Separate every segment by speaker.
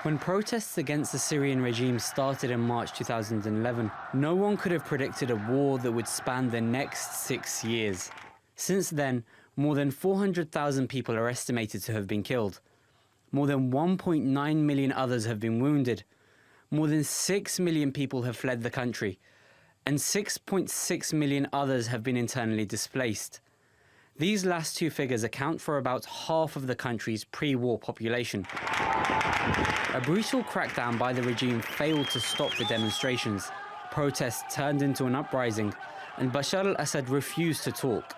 Speaker 1: When protests against the Syrian regime started in March 2011, no one could have predicted a war that would span the next 6 years. Since then, more than 400,000 people are estimated to have been killed. More than 1.9 million others have been wounded. More than 6 million people have fled the country, and 6.6 million others have been internally displaced. These last two figures account for about half of the country's pre-war population. A brutal crackdown by the regime failed to stop the demonstrations. Protests turned into an uprising, and Bashar al-Assad refused to talk.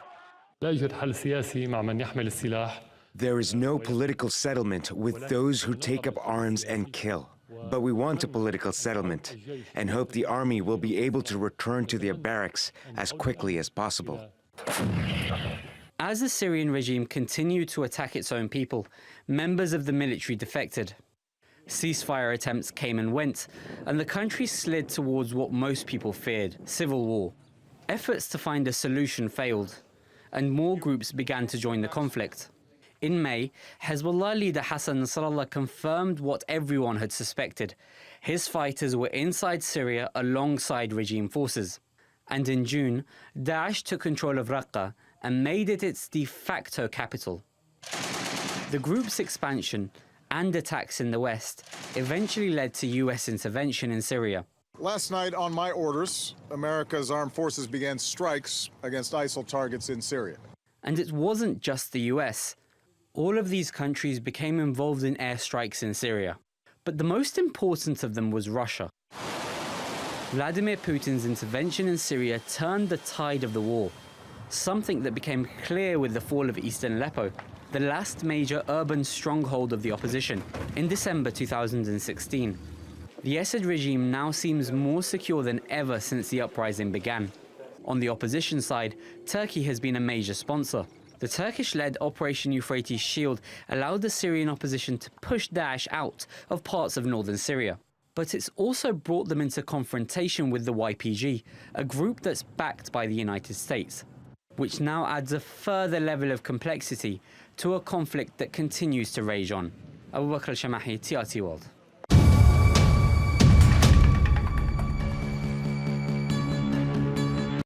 Speaker 2: There is no political settlement with those who take up arms and kill. But we want a political settlement and hope the army will be able to return to their barracks as quickly as possible.
Speaker 1: As the Syrian regime continued to attack its own people, members of the military defected. Ceasefire attempts came and went, and the country slid towards what most people feared, civil war. Efforts to find a solution failed, and more groups began to join the conflict. In May, Hezbollah leader Hassan Nasrallah confirmed what everyone had suspected. His fighters were inside Syria alongside regime forces. And in June, Daesh took control of Raqqa and made it its de facto capital. The group's expansion and attacks in the West eventually led to US intervention in Syria.
Speaker 3: Last night, on my orders, America's armed forces began strikes against ISIL targets in Syria.
Speaker 1: And it wasn't just the US. All of these countries became involved in airstrikes in Syria. But the most important of them was Russia. Vladimir Putin's intervention in Syria turned the tide of the war, something that became clear with the fall of Eastern Aleppo, the last major urban stronghold of the opposition, in December 2016. The Assad regime now seems more secure than ever since the uprising began. On the opposition side, Turkey has been a major sponsor. The Turkish-led Operation Euphrates Shield allowed the Syrian opposition to push Daesh out of parts of northern Syria. But it's also brought them into confrontation with the YPG, a group that's backed by the United States, which now adds a further level of complexity to a conflict that continues to rage on. Abu Bakr al-Shamahi, TRT World.